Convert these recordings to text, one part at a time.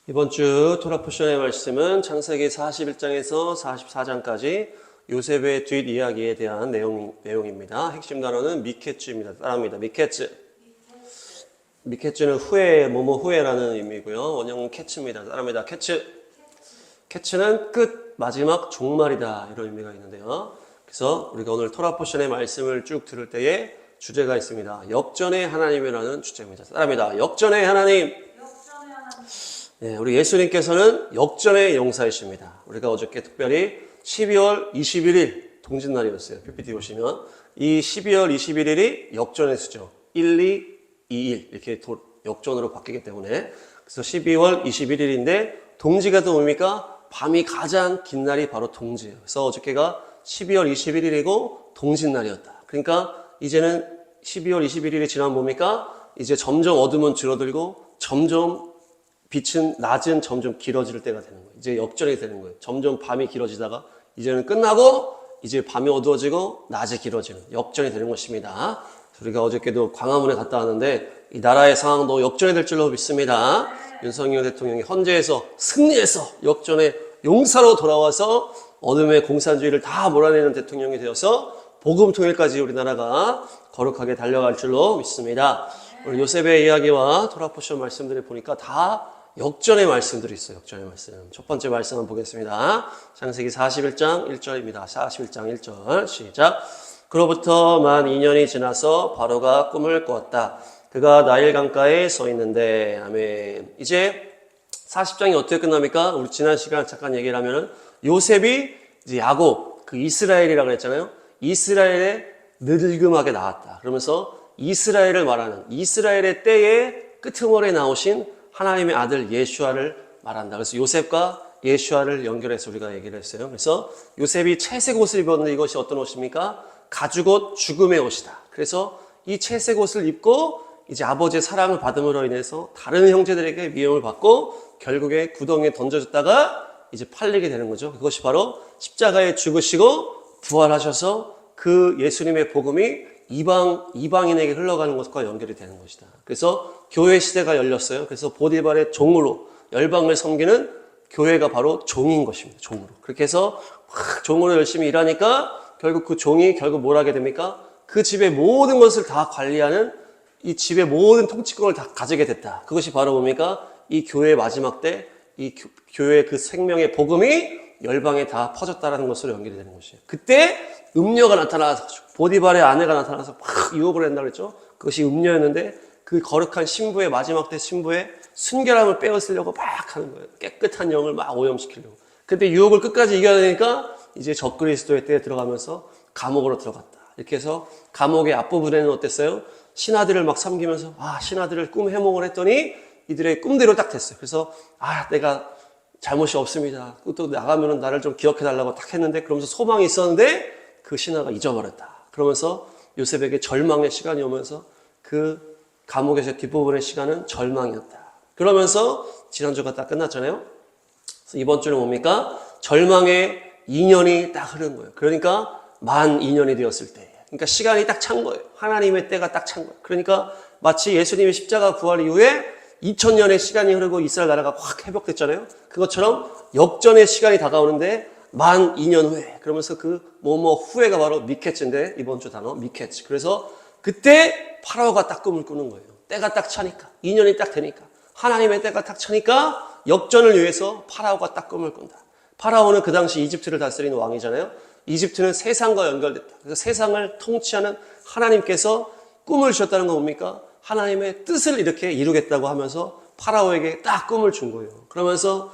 이번 주 토라 포션의 말씀은 창세기 41장에서 44장까지 요셉의 뒷이야기에 대한 내용입니다. 핵심 단어는 미케츠입니다. 따라합니다. 미케츠. 미케츠는 후회, 후회라는 의미고요. 원형은 캐츠입니다. 따라합니다. 캐츠. 캐츠는 끝, 마지막, 종말이다. 이런 의미가 있는데요. 그래서 우리가 오늘 토라 포션의 말씀을 쭉 들을 때에 주제가 있습니다. 역전의 하나님이라는 주제입니다. 따라합니다. 역전의 하나님. 네, 우리 예수님께서는 역전의 용사이십니다. 우리가 어저께 특별히 12월 21일 동짓날이었어요. PPT 보시면 이 12월 21일이 역전의 수죠. 1, 2, 2, 1 이렇게 역전으로 바뀌기 때문에 그래서 12월 21일인데 동지가 또 뭡니까? 밤이 가장 긴 날이 바로 동지예요. 그래서 어저께가 12월 21일이고 동짓날이었다. 그러니까 이제는 12월 21일이 지나면 뭡니까? 이제 점점 어둠은 줄어들고 점점 빛은 낮은 점점 길어질 때가 되는 거예요. 이제 역전이 되는 거예요. 점점 밤이 길어지다가 이제는 끝나고 이제 밤이 어두워지고 낮이 길어지는 역전이 되는 것입니다. 우리가 어저께도 광화문에 갔다 왔는데 이 나라의 상황도 역전이 될 줄로 믿습니다. 윤석열 대통령이 헌재에서 승리해서 역전의 용사로 돌아와서 어둠의 공산주의를 다 몰아내는 대통령이 되어서 복음 통일까지 우리나라가 거룩하게 달려갈 줄로 믿습니다. 오늘 요셉의 이야기와 토라 포션 말씀들을 보니까 다 역전의 말씀들이 있어요. 역전의 말씀. 첫 번째 말씀 한번 보겠습니다. 창세기 41장 1절입니다. 41장 1절 시작. 그로부터 만 2년이 지나서 바로가 꿈을 꾸었다. 그가 나일 강가에 서 있는데 아멘. 이제 40장이 어떻게 끝납니까? 우리 지난 시간 잠깐 얘기를 하면은 요셉이 이제 야곱 그 이스라엘이라고 그랬잖아요. 이스라엘에 느들금하게 나왔다. 그러면서 이스라엘을 말하는 이스라엘의 때에 끄트머리에 나오신 하나님의 아들 예슈아를 말한다. 그래서 요셉과 예슈아를 연결해서 우리가 얘기를 했어요. 그래서 요셉이 채색 옷을 입었는데 이것이 어떤 옷입니까? 가죽옷 죽음의 옷이다. 그래서 이 채색 옷을 입고 이제 아버지의 사랑을 받음으로 인해서 다른 형제들에게 미움을 받고 결국에 구덩이에 던져졌다가 이제 팔리게 되는 거죠. 그것이 바로 십자가에 죽으시고 부활하셔서 그 예수님의 복음이 이방인에게 흘러가는 것과 연결이 되는 것이다. 그래서 교회 시대가 열렸어요. 그래서 보디발의 종으로 열방을 섬기는 교회가 바로 종인 것입니다. 종으로. 그렇게 해서 종으로 열심히 일하니까 결국 그 종이 결국 뭘 하게 됩니까? 그 집의 모든 것을 다 관리하는 이 집의 모든 통치권을 다 가지게 됐다. 그것이 바로 뭡니까? 이 교회의 마지막 때 이 교회의 그 생명의 복음이 열방에 다 퍼졌다라는 것으로 연결이 되는 것이에요. 그때 음녀가 나타나서 보디발의 아내가 나타나서 막 유혹을 한다고 그랬죠. 그것이 음녀였는데 그 거룩한 신부의 마지막 때 신부의 순결함을 빼앗으려고 막 하는 거예요. 깨끗한 영을 막 오염시키려고. 근데 유혹을 끝까지 이겨야 되니까 이제 적그리스도의 때에 들어가면서 감옥으로 들어갔다. 이렇게 해서 감옥의 앞부분에는 어땠어요? 신하들을 막 섬기면서 신하들을 꿈 해몽을 했더니 이들의 꿈대로 딱 됐어요. 그래서 내가 잘못이 없습니다. 또 나가면은 나를 좀 기억해달라고 딱 했는데 그러면서 소망이 있었는데 그 신하가 잊어버렸다. 그러면서 요셉에게 절망의 시간이 오면서 그 감옥에서 뒷부분의 시간은 절망이었다. 그러면서 지난주가 딱 끝났잖아요. 그래서 이번 주는 뭡니까? 절망의 2년이 딱 흐른 거예요. 그러니까 만 2년이 되었을 때. 그러니까 시간이 딱 찬 거예요. 하나님의 때가 딱 찬 거예요. 그러니까 마치 예수님의 십자가 부활 이후에 2000년의 시간이 흐르고 이스라엘 나라가 확 회복됐잖아요. 그것처럼 역전의 시간이 다가오는데 만 2년 후에 그러면서 그 후회가 바로 미케츠인데 이번 주 단어 미케츠. 그래서 그때 파라오가 딱 꿈을 꾸는 거예요. 때가 딱 차니까 2년이 딱 되니까 하나님의 때가 딱 차니까 역전을 위해서 파라오가 딱 꿈을 꾼다. 파라오는 그 당시 이집트를 다스리는 왕이잖아요. 이집트는 세상과 연결됐다. 그래서 세상을 통치하는 하나님께서 꿈을 주셨다는 건 뭡니까? 하나님의 뜻을 이렇게 이루겠다고 하면서 파라오에게 딱 꿈을 준 거예요. 그러면서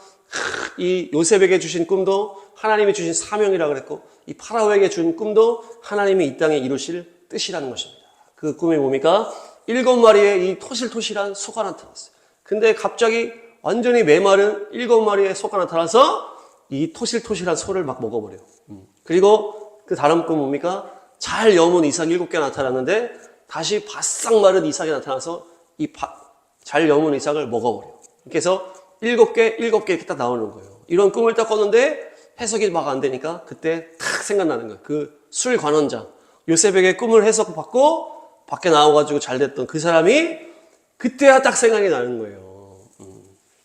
이 요셉에게 주신 꿈도 하나님이 주신 사명이라고 그랬고 이 파라오에게 준 꿈도 하나님이 이 땅에 이루실 뜻이라는 것입니다. 그 꿈이 뭡니까? 7마리의 이 토실토실한 소가 나타났어요. 근데 갑자기 완전히 메마른 7마리의 소가 나타나서 이 토실토실한 소를 막 먹어버려요. 그리고 그 다른 꿈 뭡니까? 잘 여문 이삭 7개 나타났는데 다시 바싹 마른 이삭이 나타나서 이 잘 여문 이삭을 먹어버려요. 그래서 7개 이렇게 딱 나오는 거예요. 이런 꿈을 딱 꿨는데 해석이 막 안 되니까 그때 탁 생각나는 거예요. 그 술 관원장 요셉에게 꿈을 해석받고 밖에 나와가지고 잘 됐던 그 사람이 그때야 딱 생각이 나는 거예요.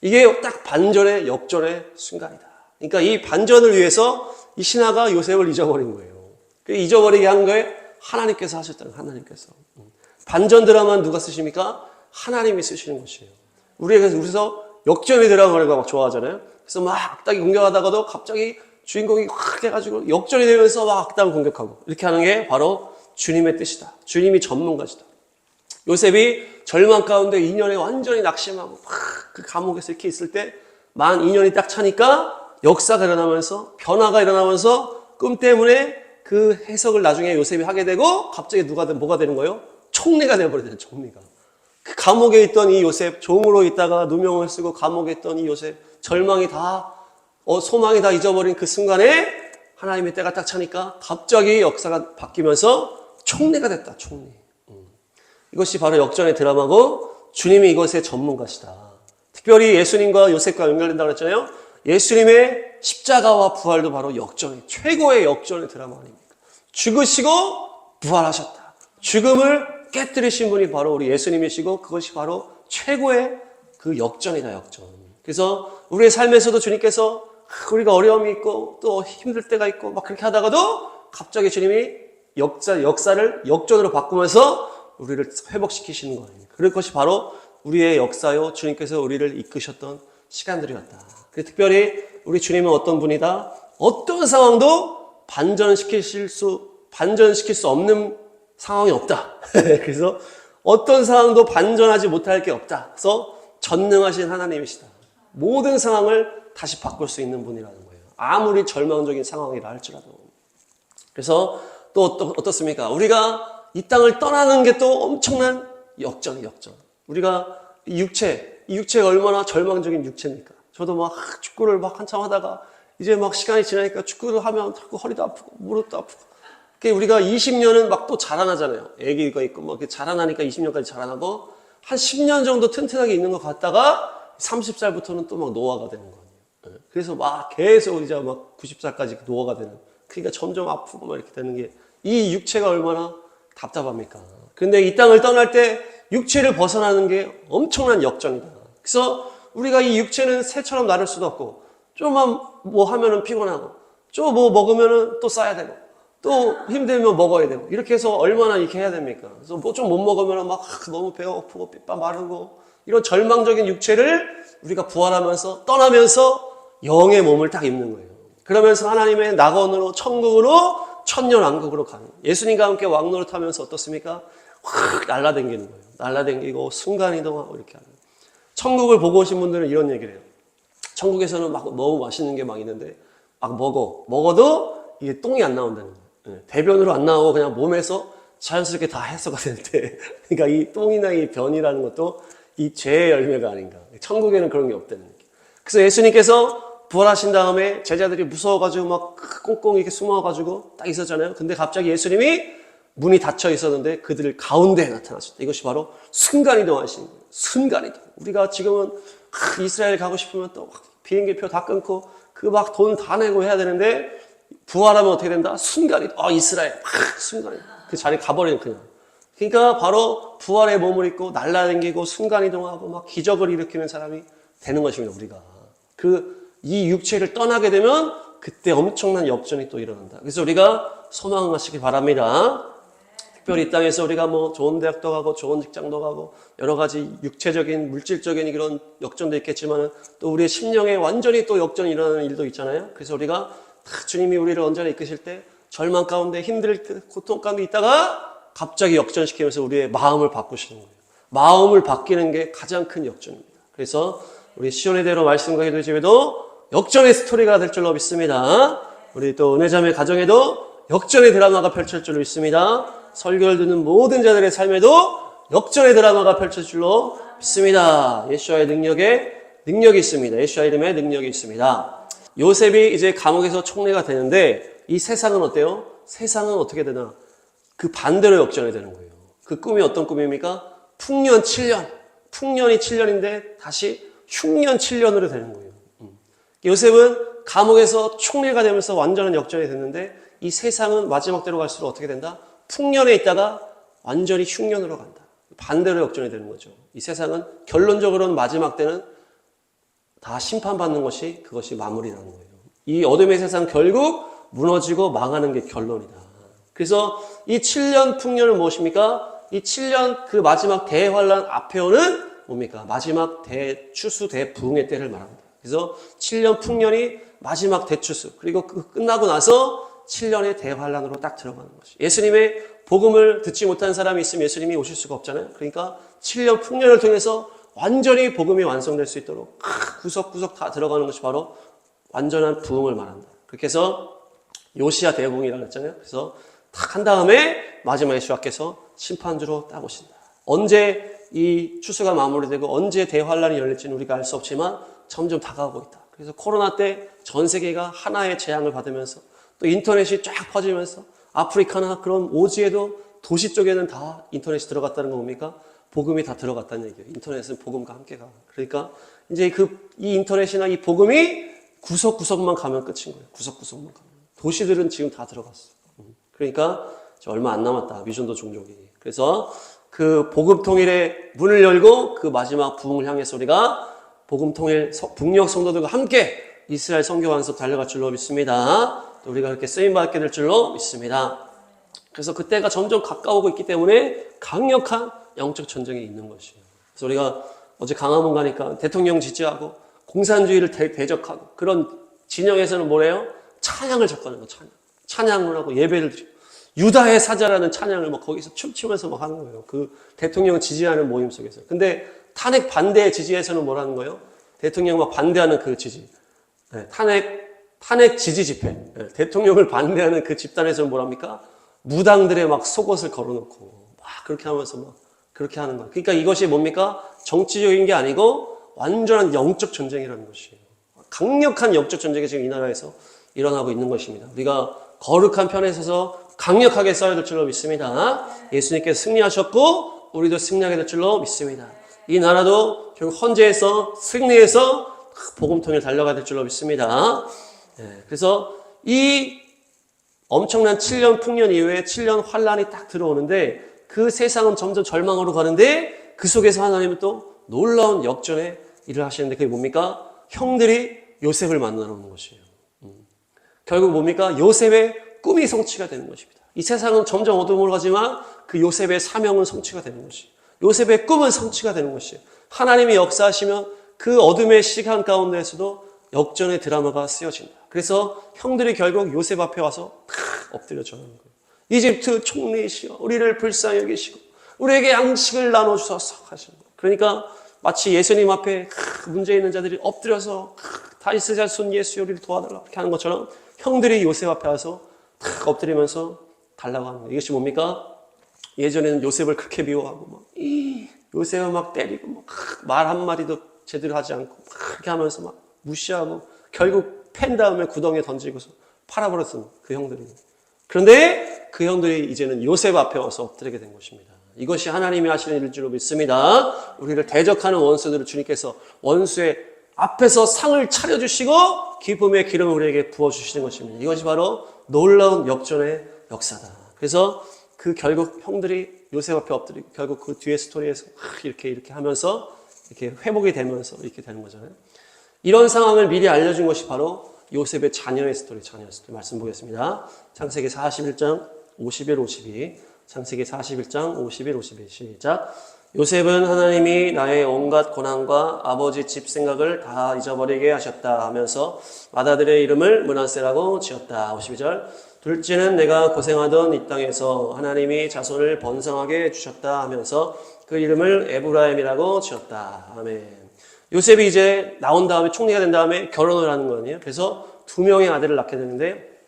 이게 딱 반전의 역전의 순간이다. 그러니까 이 반전을 위해서 이 신하가 요셉을 잊어버린 거예요. 그 잊어버리게 한 거에 하나님께서 하셨다는 거예요. 하나님께서. 반전 드라마는 누가 쓰십니까? 하나님이 쓰시는 것이에요. 우리가 그래서 역전의 드라마를 막 좋아하잖아요. 그래서 막 악당이 공격하다가도 갑자기 주인공이 확 해가지고 역전이 되면서 막 악당을 공격하고 이렇게 하는 게 바로 주님의 뜻이다. 주님이 전문가시다. 요셉이 절망 가운데 2년에 완전히 낙심하고 막 그 감옥에서 이렇게 있을 때 만 2년이 딱 차니까 역사가 일어나면서 변화가 일어나면서 꿈 때문에 그 해석을 나중에 요셉이 하게 되고 갑자기 뭐가 되는 거예요? 총리가 되어버리잖아요. 총리가. 그 감옥에 있던 이 요셉, 종으로 있다가 누명을 쓰고 감옥에 있던 이 요셉, 절망이 다 소망이 다 잊어버린 그 순간에 하나님의 때가 딱 차니까 갑자기 역사가 바뀌면서 총리가 됐다. 총리. 이것이 바로 역전의 드라마고 주님이 이것의 전문가시다. 특별히 예수님과 요셉과 연결된다고 그랬잖아요. 예수님의 십자가와 부활도 바로 역전의 최고의 역전의 드라마 아닙니까? 죽으시고 부활하셨다. 죽음을 깨뜨리신 분이 바로 우리 예수님이시고 그것이 바로 최고의 그 역전이다. 역전. 그래서 우리의 삶에서도 주님께서 우리가 어려움이 있고 또 힘들 때가 있고 막 그렇게 하다가도 갑자기 주님이 역사를 역전으로 바꾸면서 우리를 회복시키시는 거예요. 그럴 것이 바로 우리의 역사요. 주님께서 우리를 이끄셨던 시간들이었다. 특별히 우리 주님은 어떤 분이다? 어떤 상황도 반전시킬 수 없는 상황이 없다. 그래서 어떤 상황도 반전하지 못할 게 없다. 그래서 전능하신 하나님이시다. 모든 상황을 다시 바꿀 수 있는 분이라는 거예요. 아무리 절망적인 상황이라 할지라도. 그래서 또 어떻습니까? 우리가 이 땅을 떠나는 게 또 엄청난 역전. 우리가 이 육체가 얼마나 절망적인 육체입니까? 저도 막 축구를 막 한참 하다가 이제 막 시간이 지나니까 축구를 하면 자꾸 허리도 아프고 무릎도 아프고. 우리가 20년은 막 또 자라나잖아요. 애기가 있고 막 자라나니까 20년까지 자라나고 한 10년 정도 튼튼하게 있는 것 같다가 30살부터는 또 막 노화가 되는 거예요. 그래서 막 계속 이제 막 90살까지 노화가 되는. 그러니까 점점 아프고 막 이렇게 되는 게 이 육체가 얼마나 답답합니까? 근데 이 땅을 떠날 때 육체를 벗어나는 게 엄청난 역전이다. 그래서 우리가 이 육체는 새처럼 나를 수도 없고 좀만 뭐 하면은 피곤하고 좀 뭐 먹으면은 또 싸야 되고 또 힘들면 먹어야 되고 이렇게 해서 얼마나 이렇게 해야 됩니까? 그래서 뭐 좀 못 먹으면 막 너무 배가 고프고 핏바 마르고 이런 절망적인 육체를 우리가 부활하면서 떠나면서 영의 몸을 딱 입는 거예요. 그러면서 하나님의 낙원으로 천국으로 천년왕국으로 가는 거예요. 예수님과 함께 왕노릇 하면서 어떻습니까? 확 날라다니는 거예요. 날라다니고 순간이동하고 이렇게 하는 거예요. 천국을 보고 오신 분들은 이런 얘기를 해요. 천국에서는 막 너무 맛있는 게 막 있는데 막 먹어도 이게 똥이 안 나온다는 거예요. 대변으로 안 나오고 그냥 몸에서 자연스럽게 다 해소가 되는데 그러니까 이 똥이나 이 변이라는 것도 이 죄의 열매가 아닌가. 천국에는 그런 게 없다는 거예요. 그래서 예수님께서 부활하신 다음에 제자들이 무서워가지고 막 꽁꽁 이렇게 숨어가지고 딱 있었잖아요. 근데 갑자기 예수님이 문이 닫혀 있었는데 그들 가운데에 나타나셨다. 이것이 바로 순간이동하신 거예요. 순간이동. 우리가 지금은 이스라엘 가고 싶으면 또 비행기표 다 끊고 그 막 돈 다 내고 해야 되는데 부활하면 어떻게 된다? 순간이동. 이스라엘. 순간이동. 그 자리에 가버리는 그냥. 그러니까 바로 부활의 몸을 입고 날라다니고 순간이동하고 막 기적을 일으키는 사람이 되는 것입니다. 우리가. 이 육체를 떠나게 되면 그때 엄청난 역전이 또 일어난다. 그래서 우리가 소망하시기 바랍니다. 특별히 이 땅에서 우리가 뭐 좋은 대학도 가고 좋은 직장도 가고 여러 가지 육체적인 물질적인 그런 역전도 있겠지만 또 우리의 심령에 완전히 또 역전이 일어나는 일도 있잖아요. 그래서 우리가 주님이 우리를 언제나 이끄실 때 절망 가운데 힘들 때 고통 가운데 있다가 갑자기 역전시키면서 우리의 마음을 바꾸시는 거예요. 마음을 바뀌는 게 가장 큰 역전입니다. 그래서 우리 시온의 대로 말씀과 기도 집에도 역전의 스토리가 될 줄로 믿습니다. 우리 또 은혜자매 가정에도 역전의 드라마가 펼쳐질 줄로 믿습니다. 설교를 듣는 모든 자들의 삶에도 역전의 드라마가 펼쳐질 줄로 믿습니다. 예수와의 능력이 있습니다. 예수와 이름에 능력이 있습니다. 요셉이 이제 감옥에서 총리가 되는데 이 세상은 어때요? 세상은 어떻게 되나? 그 반대로 역전이 되는 거예요. 그 꿈이 어떤 꿈입니까? 풍년 7년. 풍년이 7년인데 다시 흉년 7년으로 되는 거예요. 요셉은 감옥에서 총리가 되면서 완전한 역전이 됐는데 이 세상은 마지막 때로 갈수록 어떻게 된다? 풍년에 있다가 완전히 흉년으로 간다. 반대로 역전이 되는 거죠. 이 세상은 결론적으로는 마지막 때는 다 심판받는 것이 그것이 마무리라는 거예요. 이 어둠의 세상 결국 무너지고 망하는 게 결론이다. 그래서 이 7년 풍년은 무엇입니까? 이 7년 그 마지막 대환란 앞에 오는 뭡니까? 마지막 대추수 대부흥의 때를 말합니다. 그래서 7년 풍년이 마지막 대추수, 그리고 그 끝나고 나서 7년의 대환란으로 딱 들어가는 것이. 예수님의 복음을 듣지 못한 사람이 있으면 예수님이 오실 수가 없잖아요. 그러니까 7년 풍년을 통해서 완전히 복음이 완성될 수 있도록 구석구석 다 들어가는 것이 바로 완전한 부흥을 말한다. 그렇게 해서 요시야 대부흥이라고 했잖아요. 그래서 딱 한 다음에 마지막에 주께서 심판주로 딱 오신다. 언제 이 추수가 마무리되고 언제 대환란이 열릴지는 우리가 알 수 없지만 점점 다가오고 있다. 그래서 코로나 때 전 세계가 하나의 재앙을 받으면서 또 인터넷이 쫙 퍼지면서 아프리카나 그런 오지에도 도시 쪽에는 다 인터넷이 들어갔다는 건 뭡니까? 복음이 다 들어갔다는 얘기예요. 인터넷은 복음과 함께 가. 그러니까 이제 이 인터넷이나 이 복음이 구석구석만 가면 끝인 거예요. 구석구석만 가면. 도시들은 지금 다 들어갔어. 그러니까 얼마 안 남았다. 미션도 종족이. 그래서 그 복음 통일의 문을 열고 그 마지막 부흥을 향해서 우리가 복음 통일 북녘 성도들과 함께 이스라엘 선교 완성 달려갈 줄로 믿습니다. 또 우리가 그렇게 쓰임 받게 될 줄로 믿습니다. 그래서 그때가 점점 가까우고 있기 때문에 강력한 영적 전쟁이 있는 것이에요. 그래서 우리가 어제 강화문 가니까 대통령 지지하고 공산주의를 대적하고 그런 진영에서는 뭐래요? 찬양을 적하는 거, 찬양을 하고 예배를 드리고 유다의 사자라는 찬양을 막 거기서 춤추면서 막 하는 거예요. 그 대통령 지지하는 모임 속에서. 근데 탄핵 반대 지지에서는 뭐라는 거예요? 대통령 막 반대하는 그 지지. 네, 탄핵 지지 집회. 네, 대통령을 반대하는 그 집단에서는 뭐랍니까? 무당들의 막 속옷을 걸어놓고 막 그렇게 하면서 막 그렇게 하는 거예요. 그러니까 이것이 뭡니까? 정치적인 게 아니고 완전한 영적 전쟁이라는 것이에요. 강력한 영적 전쟁이 지금 이 나라에서 일어나고 있는 것입니다. 우리가 거룩한 편에 서서 강력하게 싸워야 될 줄로 믿습니다. 예수님께서 승리하셨고 우리도 승리하게 될 줄로 믿습니다. 이 나라도 결국 헌재에서 승리해서 복음 통일 달려가야 될 줄로 믿습니다. 그래서 이 엄청난 7년 풍년 이후에 7년 환란이 딱 들어오는데 그 세상은 점점 절망으로 가는데 그 속에서 하나님은 또 놀라운 역전의 일을 하시는데 그게 뭡니까? 형들이 요셉을 만나러 오는 것이에요. 결국 뭡니까? 요셉의 꿈이 성취가 되는 것입니다. 이 세상은 점점 어둠으로 가지만 그 요셉의 사명은 성취가 되는 것이에요. 요셉의 꿈은 성취가 되는 것이에요. 하나님이 역사하시면 그 어둠의 시간 가운데에서도 역전의 드라마가 쓰여진다. 그래서 형들이 결국 요셉 앞에 와서 엎드려 절하는 거예요. 이집트 총리시여 우리를 불쌍히 여기시고 우리에게 양식을 나눠주소서 하시는 거예요. 그러니까 마치 예수님 앞에 문제 있는 자들이 엎드려서 다윗의 자손 예수 우리를 도와달라 이렇게 하는 것처럼 형들이 요셉 앞에 와서 엎드리면서 달라고 하는 거예요. 이것이 뭡니까? 예전에는 요셉을 그렇게 미워하고 막 요셉을 막 때리고 말 한마디도 제대로 하지 않고 막 그렇게 하면서 막 무시하고 결국 팬 다음에 구덩이에 던지고서 팔아버렸던 그 형들이. 그런데 그 형들이 이제는 요셉 앞에 와서 엎드리게 된 것입니다. 이것이 하나님이 하시는 일일 줄로 믿습니다. 우리를 대적하는 원수들을 주님께서 원수의 앞에서 상을 차려주시고 기쁨의 기름을 우리에게 부어주시는 것입니다. 이것이 바로 놀라운 역전의 역사다. 그래서 그 결국 형들이 요셉 앞에 엎드리고 결국 그 뒤에 스토리에서 이렇게 하면서 이렇게 회복이 되면서 이렇게 되는 거잖아요. 이런 상황을 미리 알려준 것이 바로 요셉의 자녀의 스토리 말씀 보겠습니다. 창세기 41장 51, 52 창세기 41장 51, 52 시작. 요셉은 하나님이 나의 온갖 고난과 아버지 집 생각을 다 잊어버리게 하셨다 하면서 맏아들의 이름을 므낫세라고 지었다. 52절. 둘째는 내가 고생하던 이 땅에서 하나님이 자손을 번성하게 해주셨다 하면서 그 이름을 에브라임이라고 지었다. 아멘. 요셉이 이제 나온 다음에 총리가 된 다음에 결혼을 하는 거 아니에요? 그래서 2명의 아들을 낳게 되는데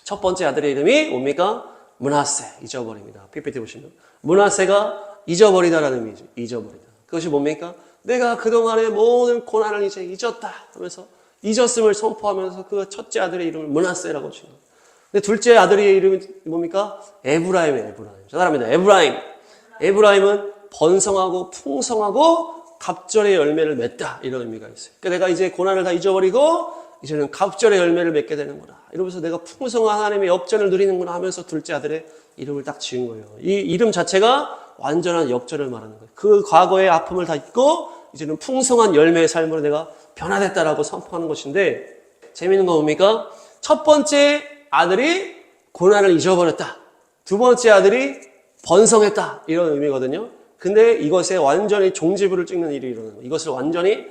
첫 번째 아들의 이름이 뭡니까? 므낫세. 잊어버립니다. PPT 보시면 므낫세가 잊어버리다라는 의미죠. 잊어버리다. 그것이 뭡니까? 내가 그동안의 모든 고난을 이제 잊었다 하면서 잊었음을 선포하면서 그 첫째 아들의 이름을 므낫세라고 지은 거예요. 근데 둘째 아들의 이름이 뭡니까? 에브라임이에요. 에브라임. 잘합니다. 에브라임. 에브라임은 번성하고 풍성하고 갑절의 열매를 맺다 이런 의미가 있어요. 그러니까 내가 이제 고난을 다 잊어버리고 이제는 갑절의 열매를 맺게 되는구나. 이러면서 내가 풍성한 하나님의 역전을 누리는구나 하면서 둘째 아들의 이름을 딱 지은 거예요. 이 이름 자체가 완전한 역전을 말하는 거예요. 그 과거의 아픔을 다 잊고 이제는 풍성한 열매의 삶으로 내가 변화됐다라고 선포하는 것인데, 재미있는 건 뭡니까? 첫 번째 아들이 고난을 잊어버렸다. 두 번째 아들이 번성했다. 이런 의미거든요. 근데 이것에 완전히 종지부를 찍는 일이 일어나는 거예요. 이것을 완전히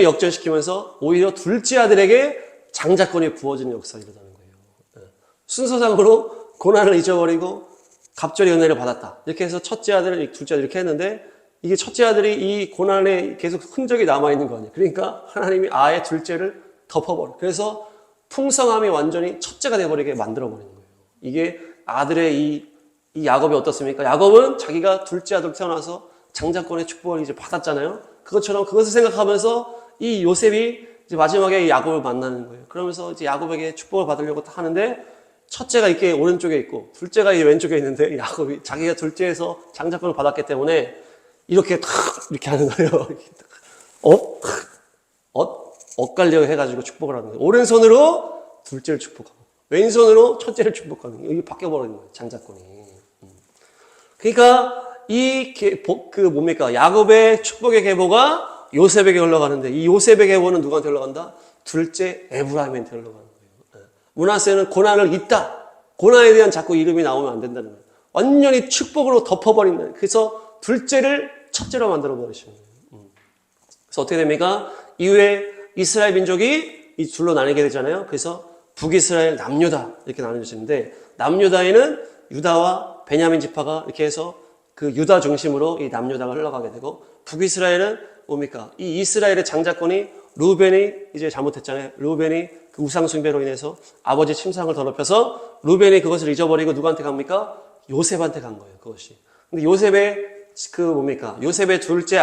역전시키면서 오히려 둘째 아들에게 장자권이 부어지는 역사가 일어나는 거예요. 순서상으로 고난을 잊어버리고 갑절의 은혜를 받았다. 이렇게 해서 첫째 아들, 둘째 아들 이렇게 했는데, 이게 첫째 아들이 이 고난에 계속 흔적이 남아있는 거 아니에요. 그러니까 하나님이 아예 둘째를 덮어버려. 그래서 풍성함이 완전히 첫째가 돼버리게 만들어버리는 거예요. 이게 아들의 이 야곱이 어떻습니까? 야곱은 자기가 둘째 아들 태어나서 장자권의 축복을 이제 받았잖아요. 그것처럼 그것을 생각하면서 이 요셉이 이제 마지막에 야곱을 만나는 거예요. 그러면서 이제 야곱에게 축복을 받으려고 하는데, 첫째가 이렇게 오른쪽에 있고 둘째가 이 왼쪽에 있는데, 야곱이 자기가 둘째에서 장자권을 받았기 때문에 이렇게 하는 거예요. 엇갈려 해가지고 축복을 하는 거예요. 오른손으로 둘째를 축복하고 왼손으로 첫째를 축복하는 거예요. 이게 바뀌어버리는 거예요. 장자권이. 그러니까 뭡니까? 야곱의 축복의 계보가 요셉에게 흘러가는데, 이 요셉의 계보는 누구한테 흘러간다? 둘째 에브라임한테 흘러가는 거예요. 므낫세는 고난을 잊다. 고난에 대한 자꾸 이름이 나오면 안 된다는 거예요. 완전히 축복으로 덮어버리는 거예요. 그래서 둘째를 첫째로 만들어버리시는 거예요. 그래서 어떻게 됩니까? 이후에 이스라엘 민족이 이 둘로 나뉘게 되잖아요. 그래서 북이스라엘, 남유다 이렇게 나눠지는데, 남유다에는 유다와 베냐민 지파가 이렇게 해서 그 유다 중심으로 이 남유다가 흘러가게 되고, 북이스라엘은 뭡니까? 이 이스라엘의 장자권이 루벤이 이제 잘못했잖아요. 루벤이 그 우상 숭배로 인해서 아버지 침상을 더럽혀서 루벤이 그것을 잊어버리고 누구한테 갑니까? 요셉한테 간 거예요. 그것이. 근데 요셉의 둘째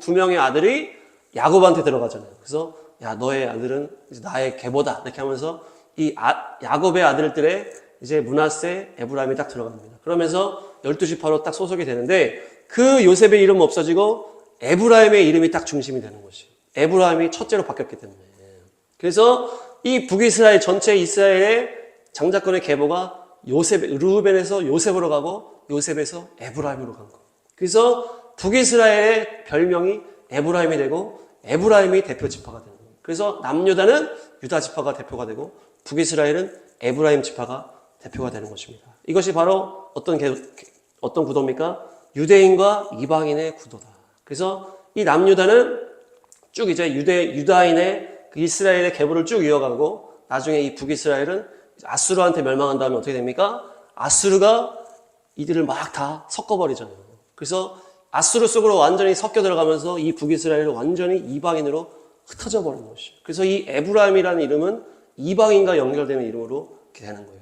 두 명의 아들이 야곱한테 들어가잖아요. 그래서 야, 너의 아들은 이제 나의 계보다 이렇게 하면서 이 야곱의 아들들의 이제 므낫세, 에브라임이 딱 들어갑니다. 그러면서 12지파로 딱 소속이 되는데, 그 요셉의 이름은 없어지고 에브라임의 이름이 딱 중심이 되는 것이. 에브라임이 첫째로 바뀌었기 때문에. 그래서 이 북이스라엘 전체 이스라엘의 장자권의 계보가 루벤에서 요셉으로 가고 요셉에서 에브라임으로 간 거. 그래서 북이스라엘의 별명이 에브라임이 되고 에브라임이 대표 지파가 되는 거예요. 그래서 남유다는 유다 지파가 대표가 되고 북이스라엘은 에브라임 지파가 대표가 되는 것입니다. 이것이 바로 어떤 구도입니까? 유대인과 이방인의 구도다. 그래서 이 남유다는 쭉 이제 유다인의 그 이스라엘의 계보를 쭉 이어가고, 나중에 이 북이스라엘은 아수르한테 멸망한 다음에 어떻게 됩니까? 아수르가 이들을 막 다 섞어버리잖아요. 그래서 아수르 속으로 완전히 섞여 들어가면서 이 북이스라엘은 완전히 이방인으로 흩어져 버리는 것이에요. 그래서 이 에브라임이라는 이름은 이방인과 연결되는 이름으로 이렇게 되는 거예요.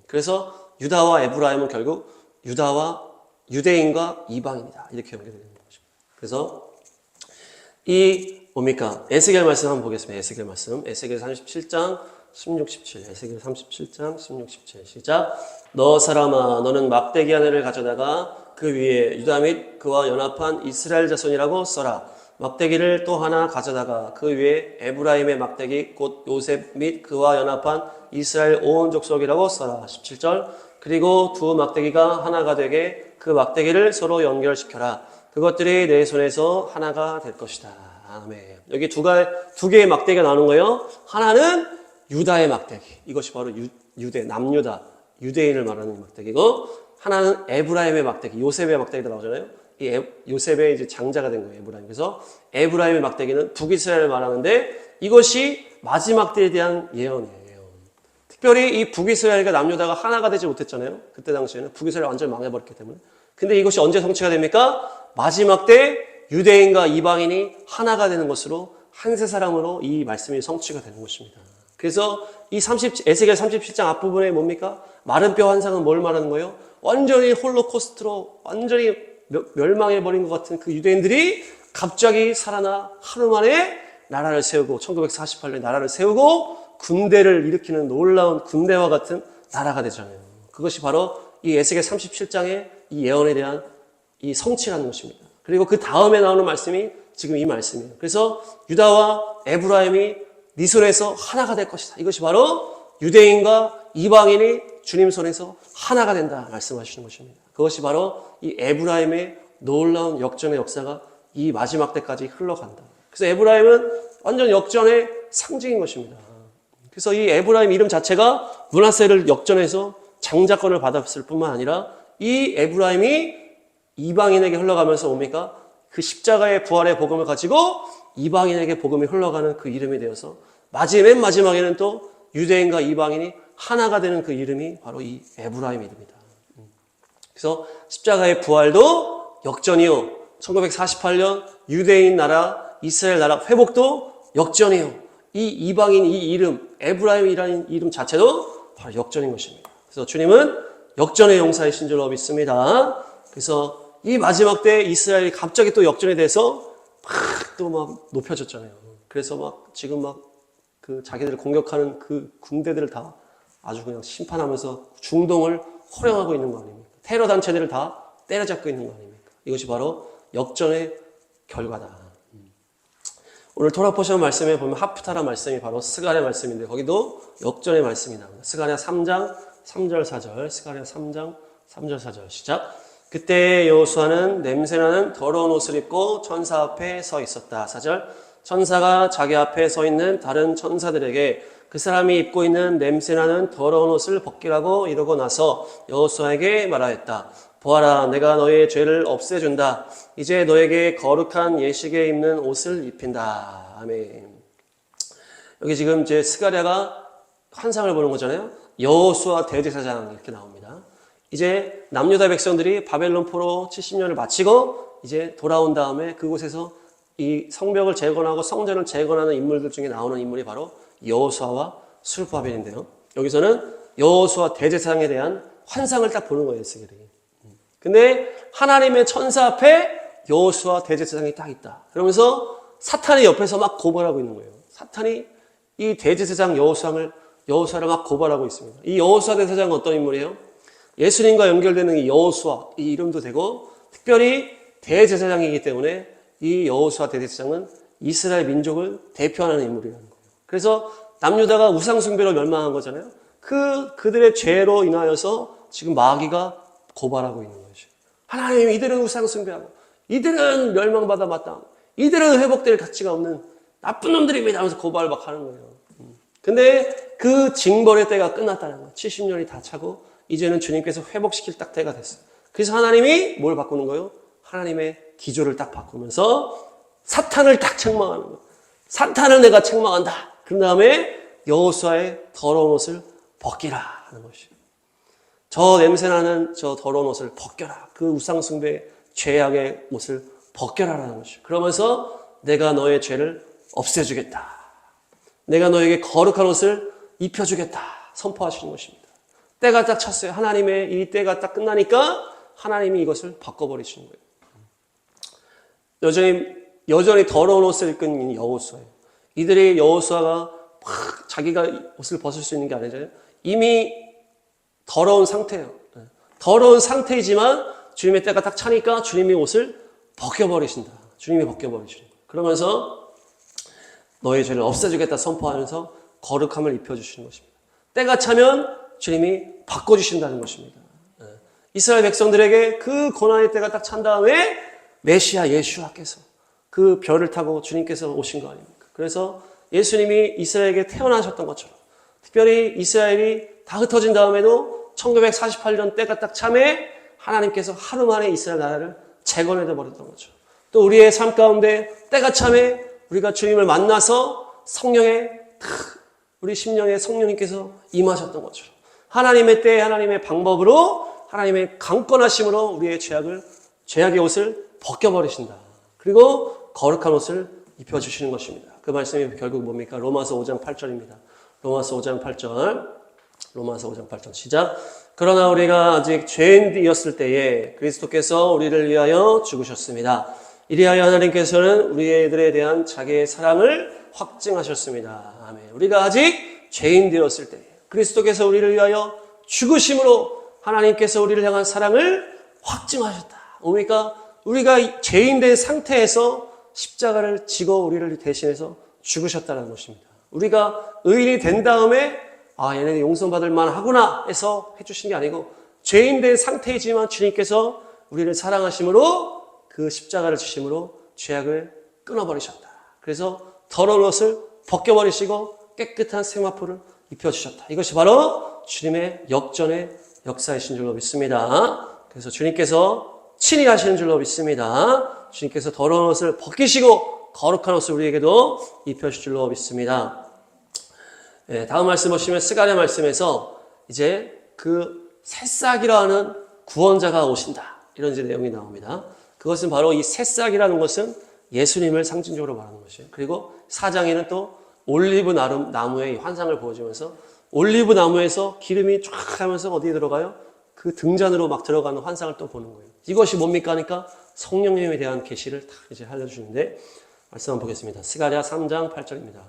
그래서 유다와 에브라임은 결국 유대인과 이방인이다. 이렇게 연결되는 것입니다. 그래서 에스겔 말씀 한번 보겠습니다. 에스겔 말씀. 에스겔 37장 16, 17. 에스겔 37장 16, 17. 시작. 너 사람아, 너는 막대기 하나를 가져다가 그 위에 유다 및 그와 연합한 이스라엘 자손이라고 써라. 막대기를 또 하나 가져다가 그 위에 에브라임의 막대기 곧 요셉 및 그와 연합한 이스라엘 온 족속이라고 써라. 17절. 그리고 두 막대기가 하나가 되게 그 막대기를 서로 연결시켜라. 그것들이 내 손에서 하나가 될 것이다. 아멘. 여기 두 개의 막대기가 나오는 거예요. 하나는 유다의 막대기. 이것이 바로 남유다, 유대인을 말하는 막대기고, 하나는 에브라임의 막대기, 요셉의 막대기도 나오잖아요. 이 요셉의 이제 장자가 된 거예요, 에브라임. 그래서 에브라임의 막대기는 북이스라엘을 말하는데, 이것이 마지막 때에 대한 예언이에요. 특별히 이 북이스라엘과 남유다가 하나가 되지 못했잖아요. 그때 당시에는 북이스라엘 완전히 망해버렸기 때문에. 근데 이것이 언제 성취가 됩니까? 마지막 때 유대인과 이방인이 하나가 되는 것으로, 한 세 사람으로 이 말씀이 성취가 되는 것입니다. 그래서 이 에스겔 37장 앞부분에 뭡니까? 마른 뼈 환상은 뭘 말하는 거예요? 완전히 홀로코스트로 완전히 멸망해버린 것 같은 그 유대인들이 갑자기 살아나 하루 만에 나라를 세우고, 1948년에 나라를 세우고 군대를 일으키는 놀라운 군대와 같은 나라가 되잖아요. 그것이 바로 이 에스겔 37장의 이 예언에 대한 이 성취라는 것입니다. 그리고 그 다음에 나오는 말씀이 지금 이 말씀이에요. 그래서 유다와 에브라임이 네 손에서 하나가 될 것이다. 이것이 바로 유대인과 이방인이 주님 손에서 하나가 된다 말씀하시는 것입니다. 그것이 바로 이 에브라임의 놀라운 역전의 역사가 이 마지막 때까지 흘러간다. 그래서 에브라임은 완전 역전의 상징인 것입니다. 그래서 이 에브라임 이름 자체가 므낫세를 역전해서 장자권을 받았을 뿐만 아니라 이 에브라임이 이방인에게 흘러가면서 뭡니까? 그 십자가의 부활의 복음을 가지고 이방인에게 복음이 흘러가는 그 이름이 되어서 맨 마지막에는 또 유대인과 이방인이 하나가 되는 그 이름이 바로 이 에브라임 이름이다. 그래서 십자가의 부활도 역전이요. 1948년 유대인 나라, 이스라엘 나라 회복도 역전이요. 이 이방인 이 이름, 에브라임이라는 이름 자체도 바로 역전인 것입니다. 그래서 주님은 역전의 용사이신 줄로 믿습니다. 그래서 이 마지막 때 이스라엘이 갑자기 또 역전이 돼서 막 높여졌잖아요. 그래서 막 지금 막 그 자기들을 공격하는 그 군대들을 다 아주 그냥 심판하면서 중동을 호령하고 있는 거 아닙니까? 테러 단체들을 다 때려잡고 있는 거 아닙니까? 이것이 바로 역전의 결과다. 오늘 토라 포션 말씀에 보면 하프타라 말씀이 바로 스가랴 말씀인데 거기도 역전의 말씀이 나옵니다. 스가랴 3장 3절 4절 스가랴 3장 3절 4절 시작. 그때 여호수아는 냄새나는 더러운 옷을 입고 천사 앞에 서 있었다. 4절 천사가 자기 앞에 서 있는 다른 천사들에게 그 사람이 입고 있는 냄새나는 더러운 옷을 벗기라고 이러고 나서 여호수아에게 말하였다. 보아라, 내가 너의 죄를 없애준다. 이제 너에게 거룩한 예식에 입는 옷을 입힌다. 아멘. 여기 지금 이제 스가랴가 환상을 보는 거잖아요. 여호수아 대제사장 이렇게 나옵니다. 이제 남유다 백성들이 바벨론 포로 70년을 마치고 이제 돌아온 다음에 그곳에서 이 성벽을 재건하고 성전을 재건하는 인물들 중에 나오는 인물이 바로 여호수아와 스룹바벨인데요. 여기서는 여호수아 대제사장에 대한 환상을 딱 보는 거예요, 에스겔이. 근데 하나님의 천사 앞에 여호수아 대제사장이 딱 있다. 그러면서 사탄이 옆에서 막 고발하고 있는 거예요. 사탄이 이 대제사장 여호수아를 막 고발하고 있습니다. 이 여호수아 대제사장은 어떤 인물이에요? 예수님과 연결되는 이 여호수아, 이 이름도 되고 특별히 대제사장이기 때문에 이 여호수아 대제사장은 이스라엘 민족을 대표하는 인물이라는 거예요. 그래서 남유다가 우상숭배로 멸망한 거잖아요. 그들의 죄로 인하여서 지금 마귀가 고발하고 있는 것이죠. 하나님, 이들은 우상숭배하고 이들은 멸망받아 마땅하고 이들은 회복될 가치가 없는 나쁜 놈들입니다 하면서 고발을 막 하는 거예요. 근데 그 징벌의 때가 끝났다는 거예요. 70년이 다 차고 이제는 주님께서 회복시킬 딱 때가 됐어요. 그래서 하나님이 뭘 바꾸는 거예요? 하나님의 기조를 딱 바꾸면서 사탄을 딱 책망하는 거예요. 사탄을 내가 책망한다. 그런 다음에 여호수아의 더러운 옷을 벗기라 하는 것이에요. 저 냄새나는 저 더러운 옷을 벗겨라. 그 우상숭배 죄악의 옷을 벗겨라라는 것이에요. 그러면서 내가 너의 죄를 없애주겠다. 내가 너에게 거룩한 옷을 입혀주겠다. 선포하시는 것입니다. 때가 딱 찼어요. 하나님의 이 때가 딱 끝나니까 하나님이 이것을 바꿔버리시는 거예요. 여전히 더러운 옷을 입은 여호수아예요. 이들이 여호수아가 막 자기가 옷을 벗을 수 있는 게 아니잖아요. 이미 더러운 상태예요. 더러운 상태이지만 주님의 때가 딱 차니까 주님이 옷을 벗겨버리신다. 주님이 벗겨버리시는 거예요. 그러면서 너의 죄를 없애주겠다 선포하면서 거룩함을 입혀주시는 것입니다. 때가 차면 주님이 바꿔주신다는 것입니다. 이스라엘 백성들에게 그 고난의 때가 딱 찬 다음에 메시아 예수와께서 그 별을 타고 주님께서 오신 거 아닙니까? 그래서 예수님이 이스라엘에게 태어나셨던 것처럼 특별히 이스라엘이 다 흩어진 다음에도 1948년 때가 딱 참에 하나님께서 하루 만에 이스라엘 나라를 재건해 버렸던 거죠. 또 우리의 삶 가운데 때가 참에 우리가 주님을 만나서 성령의 우리 심령에 성령님께서 임하셨던 것처럼 하나님의 때 하나님의 방법으로 하나님의 강권하심으로 우리의 죄악의 옷을 벗겨버리신다. 그리고 거룩한 옷을 입혀주시는 것입니다. 그 말씀이 결국 뭡니까? 로마서 5장 8절입니다. 로마서 5장 8절 시작. 그러나 우리가 아직 죄인이었을 때에 그리스도께서 우리를 위하여 죽으셨습니다. 이리하여 하나님께서는 우리들에 대한 자기의 사랑을 확증하셨습니다. 아멘. 우리가 아직 죄인되었을 때 그리스도께서 우리를 위하여 죽으심으로 하나님께서 우리를 향한 사랑을 확증하셨다. 뭡니까? 우리가 죄인된 상태에서 십자가를 지고 우리를 대신해서 죽으셨다는 것입니다. 우리가 의인이 된 다음에 얘네들 용서받을 만하구나 해서 해주신 게 아니고 죄인된 상태이지만 주님께서 우리를 사랑하심으로 그 십자가를 지심으로 죄악을 끊어버리셨다. 그래서 더러운 옷을 벗겨버리시고 깨끗한 세마포를 입혀주셨다. 이것이 바로 주님의 역전의 역사이신 줄로 믿습니다. 그래서 주님께서 친히 하시는 줄로 믿습니다. 주님께서 더러운 옷을 벗기시고 거룩한 옷을 우리에게도 입혀주실 줄로 믿습니다. 다음 말씀 보시면 스가랴 말씀에서 이제 그 새싹이라 하는 구원자가 오신다. 이런 이제 내용이 나옵니다. 그것은 바로 이 새싹이라는 것은 예수님을 상징적으로 말하는 것이에요. 그리고 4장에는 또 올리브 나무의 환상을 보여주면서 올리브 나무에서 기름이 쫙 하면서 어디에 들어가요? 그 등잔으로 막 들어가는 환상을 또 보는 거예요. 이것이 뭡니까 하니까 성령님에 대한 계시를 다 이제 알려주시는데 말씀 한번 보겠습니다. 스가랴 3장 8절입니다.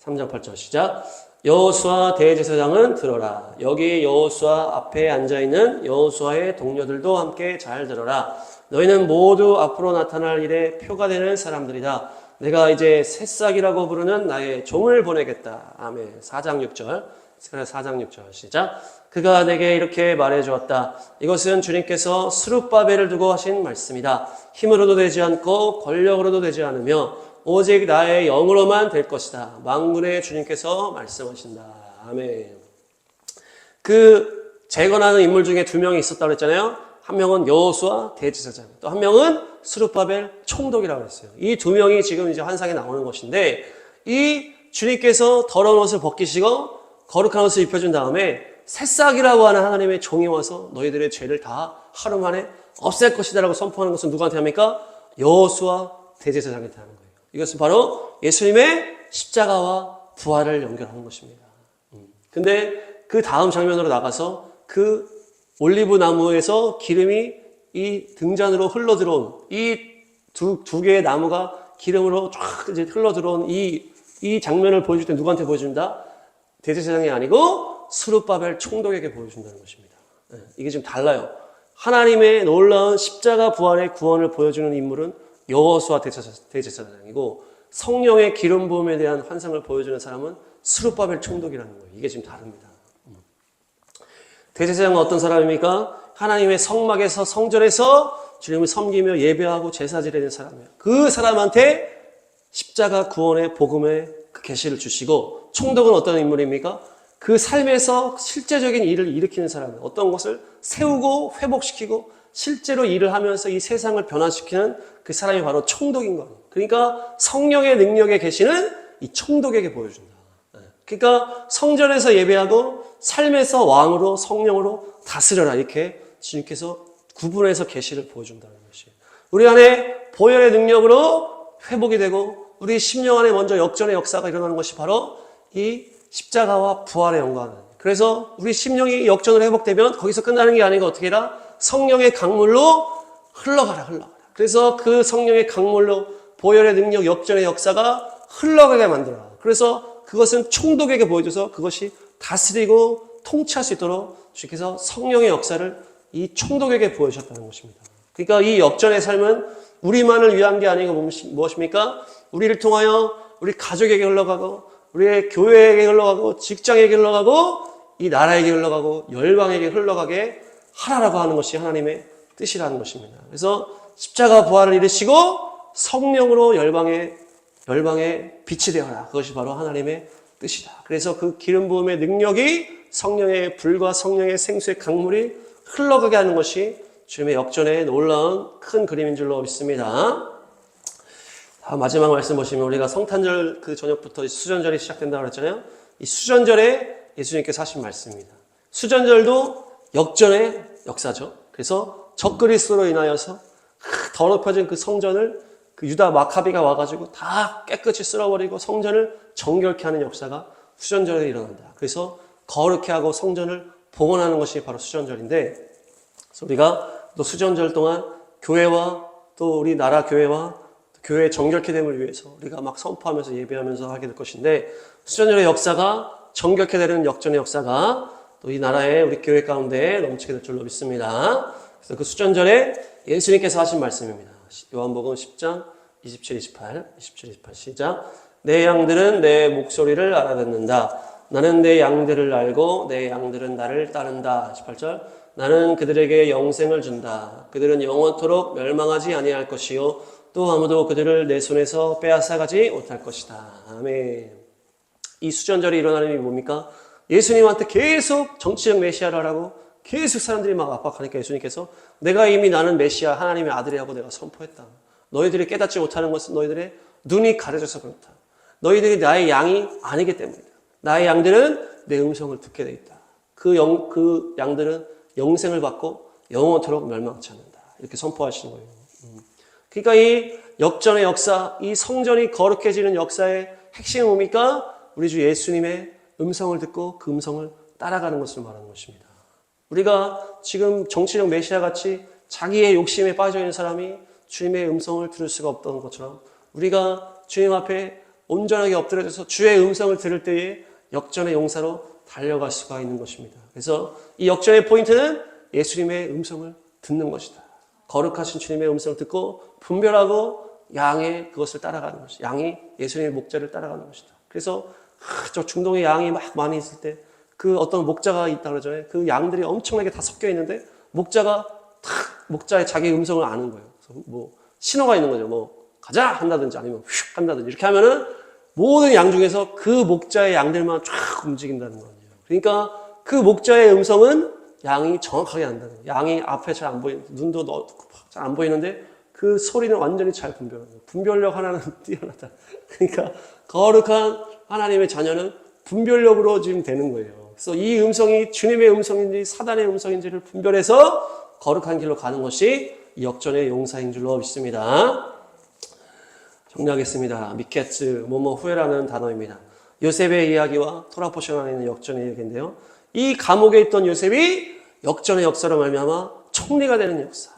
3장 8절 시작. 여호수아 대제사장은 들어라. 여기 여호수아 앞에 앉아있는 여호수아의 동료들도 함께 잘 들어라. 너희는 모두 앞으로 나타날 일에 표가 되는 사람들이다. 내가 이제 새싹이라고 부르는 나의 종을 보내겠다. 아멘. 4장 6절. 스가랴 4장 6절 시작. 그가 내게 이렇게 말해주었다. 이것은 주님께서 스룹바벨을 두고 하신 말씀이다. 힘으로도 되지 않고 권력으로도 되지 않으며 오직 나의 영으로만 될 것이다. 만군의 주님께서 말씀하신다. 아멘. 그 재건하는 인물 중에 2명이 있었다고 했잖아요. 한 명은 여호수아 대제사장, 또 한 명은 스룹바벨 총독이라고 했어요. 이 2명이 지금 이제 환상에 나오는 것인데, 이 주님께서 더러운 옷을 벗기시고 거룩한 옷을 입혀준 다음에 새싹이라고 하는 하나님의 종이 와서 너희들의 죄를 다 하루 만에 없앨 것이다라고 선포하는 것은 누구한테 합니까? 여호수아 대제사장한테 하는 거예요. 이것은 바로 예수님의 십자가와 부활을 연결하는 것입니다. 근데 그 다음 장면으로 나가서 그 올리브 나무에서 기름이 이 등잔으로 흘러들어온 이 두 개의 나무가 기름으로 쫙 이제 흘러들어온 이 장면을 보여줄 때 누구한테 보여준다? 대제사장이 아니고 스룹바벨 총독에게 보여준다는 것입니다. 이게 좀 달라요. 하나님의 놀라운 십자가 부활의 구원을 보여주는 인물은 여호수아 대제사장이고 성령의 기름 부음에 대한 환상을 보여주는 사람은 스룹바벨 총독이라는 거예요. 이게 지금 다릅니다. 대제사장은 어떤 사람입니까? 하나님의 성막에서 성전에서 주님을 섬기며 예배하고 제사 지내는 사람이에요. 그 사람한테 십자가 구원의 복음의 그 계시를 주시고, 총독은 어떤 인물입니까? 그 삶에서 실제적인 일을 일으키는 사람이에요. 어떤 것을 세우고 회복시키고 실제로 일을 하면서 이 세상을 변화시키는 그 사람이 바로 총독인 거예요. 그러니까 성령의 능력의 계시는 이 총독에게 보여준다. 그러니까 성전에서 예배하고 삶에서 왕으로 성령으로 다스려라, 이렇게 주님께서 구분해서 계시를 보여준다는 것이에요. 우리 안에 보혈의 능력으로 회복이 되고 우리 심령 안에 먼저 역전의 역사가 일어나는 것이 바로 이 십자가와 부활의 영광. 그래서 우리 심령이 역전으로 회복되면 거기서 끝나는 게 아니고 어떻게 해라? 성령의 강물로 흘러가라. 그래서 그 성령의 강물로 보혈의 능력, 역전의 역사가 흘러가게 만들어라. 그래서 그것은 총독에게 보여줘서 그것이 다스리고 통치할 수 있도록 주께서 성령의 역사를 이 총독에게 보여주셨다는 것입니다. 그러니까 이 역전의 삶은 우리만을 위한 게 아니고 무엇입니까? 우리를 통하여 우리 가족에게 흘러가고 우리의 교회에게 흘러가고 직장에게 흘러가고 이 나라에게 흘러가고 열방에게 흘러가게 하라라고 하는 것이 하나님의 뜻이라는 것입니다. 그래서 십자가 부활을 이루시고 성령으로 열방에 빛이 되어라. 그것이 바로 하나님의 뜻이다. 그래서 그 기름 부음의 능력이 성령의 불과 성령의 생수의 강물이 흘러가게 하는 것이 주님의 역전의 놀라운 큰 그림인 줄로 믿습니다. 마지막 말씀 보시면 우리가 성탄절 그 저녁부터 수전절이 시작된다고 그랬잖아요. 이 수전절에 예수님께서 하신 말씀입니다. 수전절도 역전의 역사죠. 그래서 적그리스도로 인하여서 더럽혀진 그 성전을 그 유다 마카비가 와가지고 다 깨끗이 쓸어버리고 성전을 정결케 하는 역사가 수전절에 일어난다. 그래서 거룩케 하고 성전을 봉헌하는 것이 바로 수전절인데, 그래서 우리가 또 수전절 동안 교회와 또 우리 나라 교회와 교회의 정결케 됨을 위해서 우리가 막 선포하면서 예배하면서 하게 될 것인데, 수전절의 역사가 정결케 되는 역전의 역사가 또 이 나라의 우리 교회 가운데 넘치게 될 줄로 믿습니다. 그래서 그 수전절에 예수님께서 하신 말씀입니다. 요한복음 10장 27, 28 시작. 내 양들은 내 목소리를 알아듣는다. 나는 내 양들을 알고 내 양들은 나를 따른다. 18절. 나는 그들에게 영생을 준다. 그들은 영원토록 멸망하지 아니할 것이요 또 아무도 그들을 내 손에서 빼앗아가지 못할 것이다. 아멘. 이 수전절이 일어나는 의미 뭡니까? 예수님한테 계속 정치적 메시아를 하라고 계속 사람들이 막 압박하니까 예수님께서 내가 이미 나는 메시아 하나님의 아들이라고 내가 선포했다. 너희들이 깨닫지 못하는 것은 너희들의 눈이 가려져서 그렇다. 너희들이 나의 양이 아니기 때문이다. 나의 양들은 내 음성을 듣게 돼 있다. 그 양들은 영생을 받고 영원토록 멸망치 않는다. 이렇게 선포하시는 거예요. 그러니까 이 역전의 역사, 이 성전이 거룩해지는 역사의 핵심은 뭡니까? 우리 주 예수님의 음성을 듣고 그 음성을 따라가는 것을 말하는 것입니다. 우리가 지금 정치적 메시아 같이 자기의 욕심에 빠져 있는 사람이 주님의 음성을 들을 수가 없던 것처럼 우리가 주님 앞에 온전하게 엎드려져서 주의 음성을 들을 때에 역전의 용사로 달려갈 수가 있는 것입니다. 그래서 이 역전의 포인트는 예수님의 음성을 듣는 것이다. 거룩하신 주님의 음성을 듣고 분별하고 양의 그것을 따라가는 것이다. 양이 예수님의 목자를 따라가는 것이다. 그래서 저 중동에 양이 막 많이 있을 때 그 어떤 목자가 있다 그러잖아요. 그 양들이 엄청나게 다 섞여 있는데 목자가 목자의 자기 음성을 아는 거예요. 그래서 뭐 신호가 있는 거죠. 뭐 가자 한다든지 아니면 휙 한다든지 이렇게 하면은 모든 양 중에서 그 목자의 양들만 쫙 움직인다는 거예요. 그러니까 그 목자의 음성은 양이 정확하게 안다는 거예요. 양이 앞에 잘 안 보이는 눈도 잘 안 보이는데 그 소리는 완전히 잘 분별하는 거예요. 분별력 하나는 뛰어나다. 그러니까 거룩한 하나님의 자녀는 분별력으로 지금 되는 거예요. 그래서 이 음성이 주님의 음성인지 사단의 음성인지를 분별해서 거룩한 길로 가는 것이 역전의 용사인 줄로 믿습니다. 정리하겠습니다. 미케츠, 뭐뭐 후회라는 단어입니다. 요셉의 이야기와 토라 포션 안에 있는 역전의 이야기인데요. 이 감옥에 있던 요셉이 역전의 역사로 말미암아 총리가 되는 역사.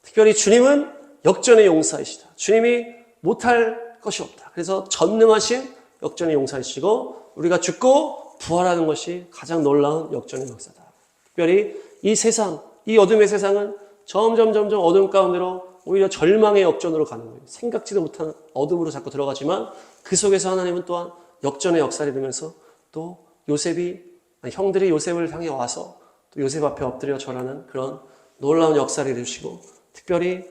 특별히 주님은 역전의 용사이시다. 주님이 못할 것이 없다. 그래서 전능하신 역전의 용사이시고 우리가 죽고 부활하는 것이 가장 놀라운 역전의 역사다. 특별히 이 세상, 이 어둠의 세상은 점점 어둠 가운데로 오히려 절망의 역전으로 가는 거예요. 생각지도 못한 어둠으로 자꾸 들어가지만 그 속에서 하나님은 또한 역전의 역사를 이루면서 또 형들이 요셉을 향해 와서 또 요셉 앞에 엎드려 절하는 그런 놀라운 역사를 이루시고 특별히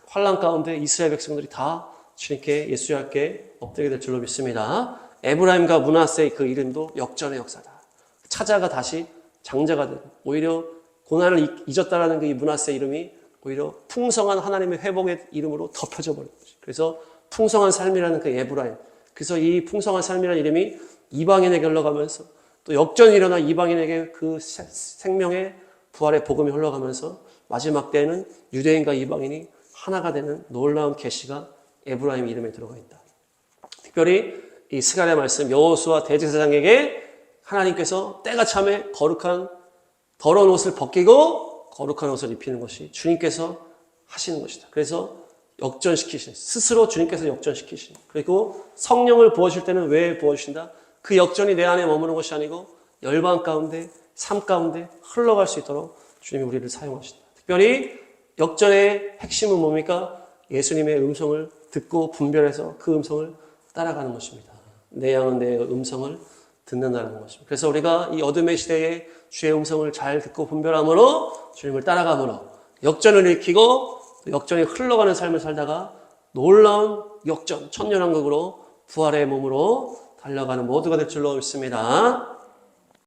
환난 가운데 이스라엘 백성들이 다 주님께 예수님께 엎드리게 될 줄로 믿습니다. 에브라임과 므낫세의 그 이름도 역전의 역사다. 차자가 다시 장자가 되는 오히려 고난을 잊었다라는 그 이 므낫세 이름이 오히려 풍성한 하나님의 회복의 이름으로 덮여져 버린 거죠. 그래서 풍성한 삶이라는 그 에브라임. 그래서 이 풍성한 삶이라는 이름이 이방인에게 흘러가면서 또 역전이 일어나 이방인에게 그 생명의 부활의 복음이 흘러가면서 마지막 때에는 유대인과 이방인이 하나가 되는 놀라운 계시가 에브라임 이름에 들어가 있다. 특별히 이 스가랴 말씀 여호수아 대제사장에게 하나님께서 때가 참에 거룩한 더러운 옷을 벗기고 거룩한 옷을 입히는 것이 주님께서 하시는 것이다. 그래서 역전시키시는 스스로 주님께서 역전시키시는 그리고 성령을 부어주실 때는 왜 부어주신다? 그 역전이 내 안에 머무는 것이 아니고 열방 가운데 삶 가운데 흘러갈 수 있도록 주님이 우리를 사용하신다. 특별히 역전의 핵심은 뭡니까? 예수님의 음성을 듣고 분별해서 그 음성을 따라가는 것입니다. 내 양은 내 음성을 듣는다는 것입니다. 그래서 우리가 이 어둠의 시대에 주의 음성을 잘 듣고 분별함으로 주님을 따라감으로 역전을 일으키고 역전이 흘러가는 삶을 살다가 놀라운 역전, 천년왕국으로 부활의 몸으로 달려가는 모두가 될 줄로 믿습니다.